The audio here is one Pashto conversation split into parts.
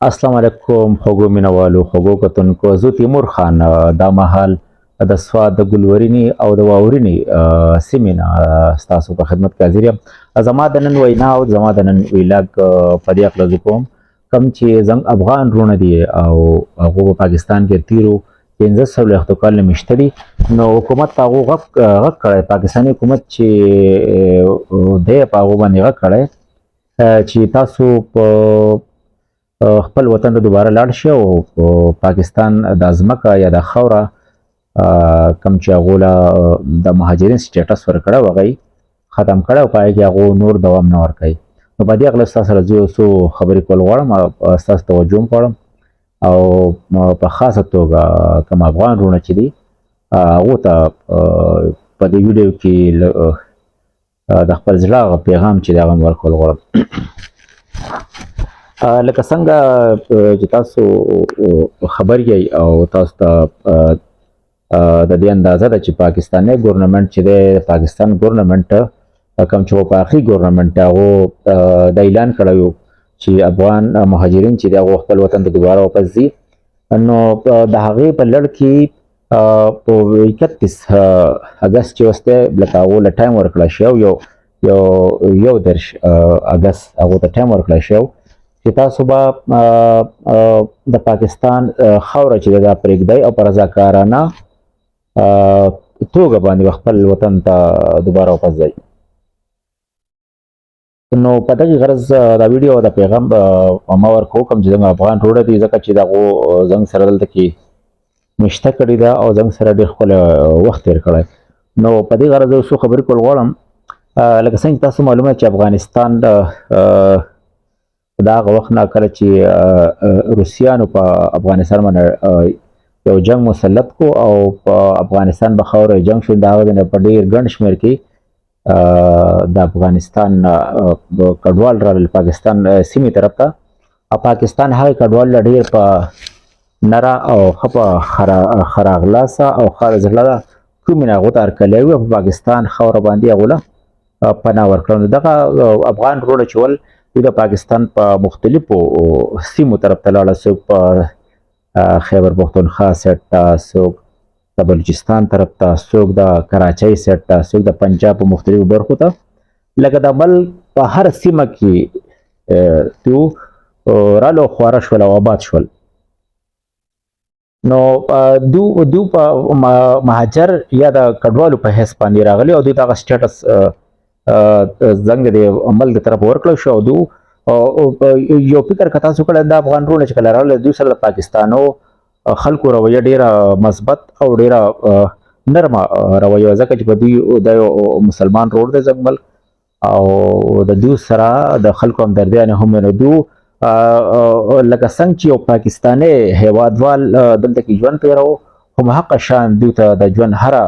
السلام علیکم خوږو مینوالو خوږو کتونکو زه تیمور خان دا مهال د سواد د ګلورینې او د واورینې سیمې نه ستاسو په خدمت کې حاضر یم. زما د نن وینا او زما د نن ویلاګ په دې هکله زه کوم کوم چې زموږ افغان وروڼه دي او هغو په پاکستان کې تیرو 1500 کال نه مشته دي، نو حکومت په هغو غږ کړی، پاکستاني حکومت چې دی په هغو باندې غږ کړی چې تاسو په خپل وطن ته دوباره لاړ شي او پاکستان د ځمکه یا د خاوره کوم چې هغو له د مهاجرین سټیټس ورکړی و هغه ختم کړی او په هغې کې هغو نور دوام نه ورکوي. نو په دې هکله ستاسو سره زه یو څو خبرې کول غواړم او ستاسو توجه هم غواړم او په خاصه توګه کوم افغان وروڼه چې دي هغو ته په دې ویډیو کې د خپل زړه هغه پیغام چې دی هغه هم ورکول غواړم. لکه څنګه چې تاسو خبر یئ او تاسو ته د دې اندازه ده چې پاکستاني ګورنمنټ چې دی پاکستان ګورنمنټ کوم چې وفاقي ګورنمنټ هغو دا اعلان کړی و چې افغان مهاجرین چې دی هغو خپل وطن ته دوباره واپس ځي، نو د هغې په لړ کې په 31 اګست چې اوس دی لکه هغو له ټایم ورکړی شوی یو 10 اګست هغو ته ټایم ورکړی شوی چې تاسو به د پاکستان خاوره چې دا پرېږدئ او په رضاکارانه توګه باندې به خپل وطن ته دوباره واپس ځئ. نو په دغې غرض دا ویډیو او د پیغام ما ورکوو کوم چې زموږ افغان وروڼه دي، ځکه چې د هغو زموږ سره دلته کې مشته کړې ده او زموږ سره ډېر ښکلی وخت تېر کړی. نو په دې غرض یو څو خبرې کول غواړم. لکه څنګه چې تاسو معلومه چې افغانستان دا هغه وخت نه کله چې روسیانو په افغانستان باندې یو جنگ مسلط کو او په افغانستان په خاوره جنگ شو، د هغه نه په ډېر ګڼ شمېر کې د افغانستان کډوال راغلل پاکستان سیمې طرف ته، او پاکستان هغې کډوال له ډېر په نره او ښه په خراغلاسه او ښه زړه کومې نه هغو ته هرکلی وي او په پاکستان خاوره باندې هغو له پناه ورکړه. نو دغه افغان وروڼه چې ول دوی د پاکستان په مختلفو سیمو طرف ته لاړه، څوک په خیبر پښتونخوا سیټ ته، څوک د بلوچستان طرف ته، څوک د کراچۍ سیټ ته، څوک د پنجاب په مختلفو برخو ته، لکه د ملک په هر سیمه کې دوی رالو خواره شول او آباد شول. نو دوی په مهاجر یا د کډوالو په حیث باندې راغلي او دوی دغه سټیټس زنګ د عمل د طرف ورکړل شو. او یو فکر که تاسو کړی د افغان وروڼه چې کله راغله دوی سره د پاکستانو خلکو رویه ډېره مثبت او ډېره نرمه رویه وه، ځکه چې په دوی دا یو مسلمان روډ دی زموږ ملک او د دوی سره د خلکو همدردیانې هم وي. نو دوی لکه څنګه چې یو پاکستانی هیوادوال دلته کې ژوند تېروه همحقه شان دوی ته د ژوند هره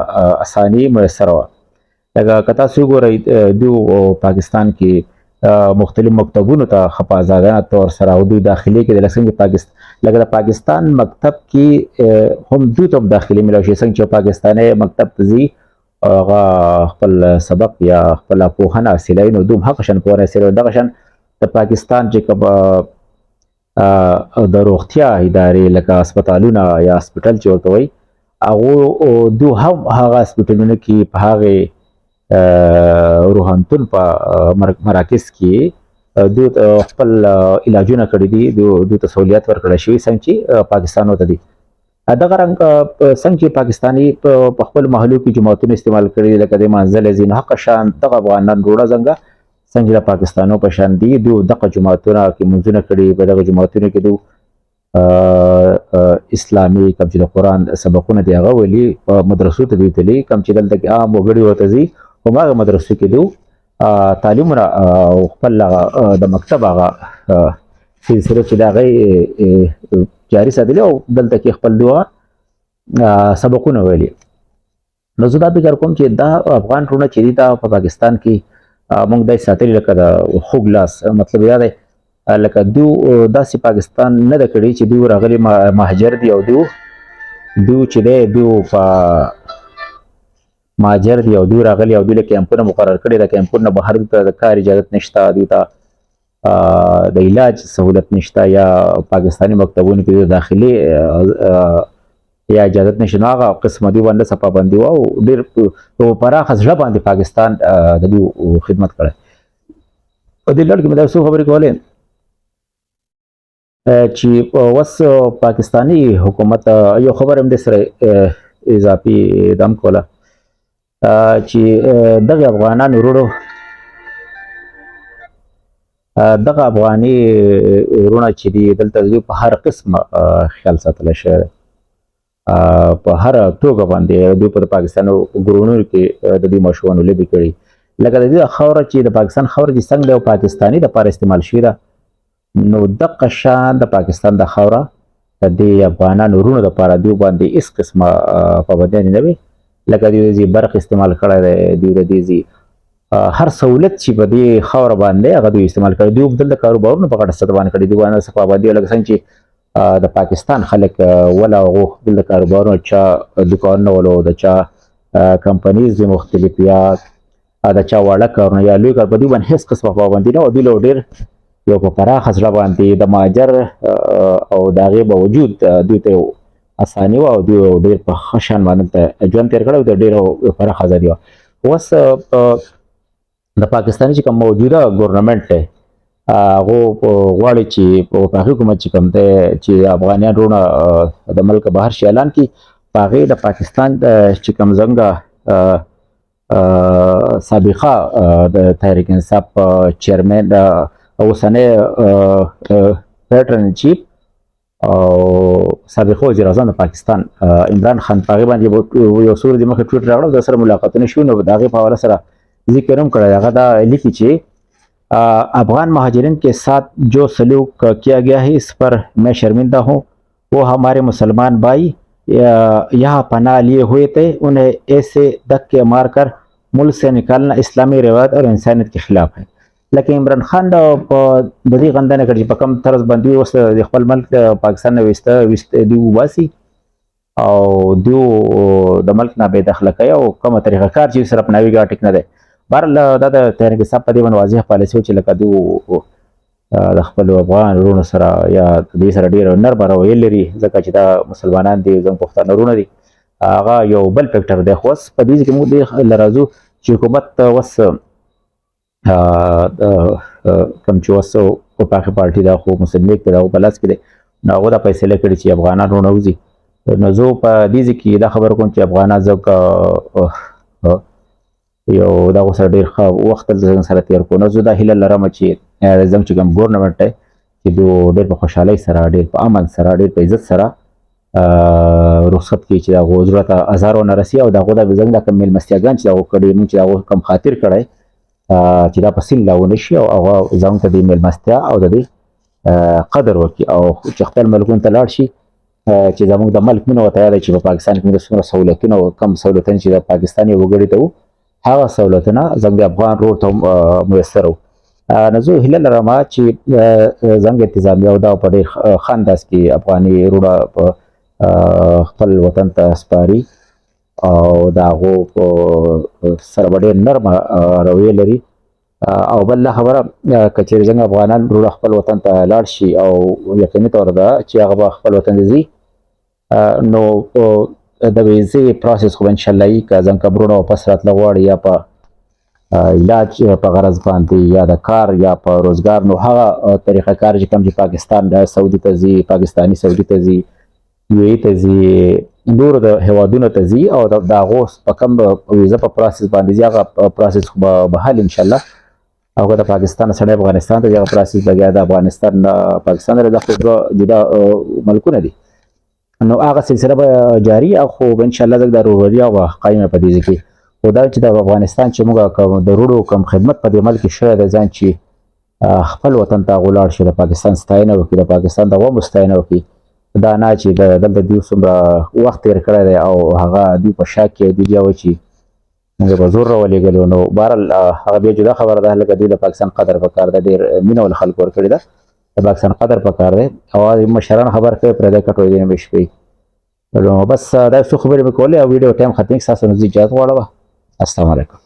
اساني میسره وه. لکه که تاسو وګورئ دوی پاکستان کې مختلف مکتبونو ته ښه په ازادانه طور سره او دوی داخلي کې لکه د پاکستان مکتب کې هم دوی ته هم داخلي میلاو شي، څنګه چې پاکستانی مکتب ته ځي هغه خپل سبق یا خپله پوهنه حاصلوي، نو دوی هم هغه شان پوهنه حاصلوي. دغه شان د پاکستان چې کوم د روغتیا ادارې لکه هسپتالونه یا هسپټل چې ورته وایي هغو دوی هم هغه هسپټلونو کې په هغې روحانتون په مراکز کې دوی خپل علاجونه کړي دي، دوی ته سہولیات ورکړی شوي څنګه چې پاکستان ته دي. دغه رنګ څنګه چې پاکستاني په خپل محلو کې جماعتونه استعمال کړي لکه د منزل ځینو حق شان دغه افغانان روډه څنګه څنګه د پاکستانو په شان دي، دوی دغه جماعتونه کې منځونه کړي. په دغه جماعتونو کې دوی اسلامي کوم چې د قرآن سبقونه دي هغه ویلي، په مدرسو ته دوی تللي، کوم چې دلته کې عام وګړي ورته ځي هماغه مدرسو کې دوی تعلیمونه او خپل د مکتب هغه سلسله چې د هغې جاري ساتلي او دلته کې خپل دوه سبقونه ویلي. نو زه دا فکر کوم چې دا افغان وروڼه چې دي دا په پاکستان کې موږ داسې ساتلي لکه د خوږ لاس، مطلب دا دی لکه دوی داسې پاکستان نه ده کړې چې دوی راغلي مهاجر دي او دوی چې دی دوی په مهاجر دي او دوی راغلي او دوی له کیمپونه مقرر کړي، د کیمپونه بهر د کار اجازت نشته، دوی ته د علاج سهولت نشته یا پاکستاني مکتبونو کې د داخلي یا اجازت نشته نو هغه قسمه دوی باندې څه پابندي وه او ډېر په پراخه زړه باندې پاکستان د دوی خدمت کړی. په دې لړ کې مې دا څو خبرې کولې چې اوس پاکستاني حکومت یو خبر هم دې سره اضافي دم کوله چې دغه افغانان وروڼو دغه افغاني وروڼه چې دي دلته دوی په هر قسمه خیال ساتلی شوی دی په هر توګه باندې دوی په پاکستان ګورونو کې د دې ماشومانو لیدې کړي لکه د دې خاوره چې د پاکستان خاوره چې څنګه یو پاکستاني دپاره استعمال شوې ده نو دغه شان د پاکستان د خاوره د دې افغانانو وروڼو دپاره دوی باندې هېڅ قسمه پابندیانې نه وي لکه دوی د برق استعمال کړی دی دوی د دې هر سہولت چې په دې خاوره باندې هغه دوی استعمال کړي دوی دلته کاروبارونه په غټه سطح باندې کړي دوی باندې څه پابندي لکه څنګه چې د پاکستان خلک ولا هغو دلته کاروبارونه چا دوکانونه ولو د چا کمپنیز دي مختلف یا د چا واړه کارونه یا لوی کار په دوی باندې هېڅ قسمه پابندي نه وه دوی له ډېر یو په پراخه زړه باندې د مهاجر او د هغې باوجود دوی ته یو اساني وه او دوی ډېر په ښه شان باندې ژوند تېر کړی او د ډېره پراخه ازادي وه. اوس د پاکستاني چې کوم موجوده ګورنمنټ دی هغو غواړي چې په وفاقي حکومت چې کوم دی چې افغانیان وروڼه د ملکه بهر شي اعلان کړي په هغې د پاکستان چې کوم څنګه سابقه د تحریک انصاف چیرمن اوسنی پیټرن چیف او سابق وزیر اعظم د پاکستان عمران خان په هغې باندې یو څو ورځې مخکې ټویټ راغلی د سره ملاقاتونه شوي نو د هغې په حواله سره ذکر هم کړی هغه دا لیکي چې افغان مہاجرین کے ساتھ جو سلوک کیا گیا ہے اس پر میں شرمندہ ہوں وہ ہمارے مسلمان بھائی یہاں پناہ لیے ہوئے تھے انہیں ایسے دھکے مار کر ملک سے نکالنا اسلامی روایت اور انسانیت کے خلاف ہے. لکه عمران خان د دې غندنه کړي په کوم طرز باندې اوس د خپل ملک پاکستان نه ویسته دوی وباسي او دوی د ملک نه بې دخله کوي او کومه طریقه کار چې سره اپناوي ګټ ټیک نه دی بهرحال دا د تحریک انصاف په دې باندې واضح پالیسي و چې لکه دوی د خپلو افغان وروڼو سره یا دې سره ډېر نرمه رویه لري ځکه چې دا مسلمانان دي زموږ پښتانه وروڼه دي هغه یو بل فیکټر دی خو اوس په دې کې موږ دې له راځو چې حکومت اوس کوم چې اوس وفاقي پارټي دا خو مسلم لیگ د هغو په لاس کې دی نو هغو دا فیصله کړې چې افغانان وروڼه وځي نو زه په دې ځای کې دا خبره کوم چې افغانان زه یو دغو سره ډېر ښه وخت دلته سره تېر کړو نو زه دا هیله لرم چې زموږ چې کوم ګورنمنټ دی چې دوی ډېر په خوشحالۍ سره ډېر په امن سره ډېر په عزت سره رخصت کړي چې د هغو زړه ته ازار ونه رسي او د هغو دا زموږ دا کوم مېلمستیاګان چې د هغو کړي موږ چې د هغو کوم خاطر کړی چې دا په سیند لا ونه شي او هغه زموږ ته د مېلمستیا او د دې قدر وکړي او چې خپل ملکونو ته لاړ شي چې زموږ د ملک مینه ورته یاده چې په پاکستان کې موږ څومره سهولتونه او کم سهولتونه چې د پاکستان یو وګړي ته وو هغه سهولتونه زموږ د افغان ورور ته میسر وو. نو زه هیله لرم چې زموږ انتظامیه او دا په ډېر ښه انداز کې افغاني وروڼه خپل وطن ته سپاري او د هغو سره به ډېر نرمه رویه لري او بل دا خبره که چېرې زموږ افغانان وروڼه خپل وطن ته لاړ شي او یقیني طور ده چې هغه به خپل وطن ته ځي نو د ویزې پروسس خو به انشاءالله وي که زموږ وروڼه واپس راتله غواړي یا په علاج په غرض باندې یا د کار یا په روزګار نو هغه طریقه کار چې کوم چې پاکستان سعودي ته ځي پاکستاني سعودي ته ځي یو ای ته ځي نورو د هیوادونو ته ځي او د هغو په کوم ویزه په پروسس باندې ځي هغه پروسس خو به حل انشاءالله هغه د پاکستان سړی افغانستان ته ځي هغه پروسس به بیا د افغانستان پاکستان دا خو دوه جدا ملکونه دي نو هغه سلسله به جاري خو به انشاءالله زه د ورورولي او قایمه په دې ځای کې خو دا چې د افغانستان چې موږ د وروڼو کوم خدمت په دې ملک کې شوی دی ځان چې خپل وطن ته هغو لاړ شي د پاکستان ستاینه وکړي د پاکستان د قومو ستاینه وکړي دا نه چې دلته دوی څومره وخت تېر کړی دی او هغه دوی په شا کې دوی بیا و چې موږ به زور راولېږلو نو بهرحال هغه بیا جدا خبره ده لکه دوی د پاکستان قدر پکار ده ډېر مینه ول خلکو ورکړې ده د پاکستان قدر پکار دی او مشران خبر کوي پرېږدی کټوي دی نه به شپې نو بس دا څو خبرې مې کولې او ویډیو ټایم ختمېږي ستاسو نه زه اجازت غواړم السلام علیکم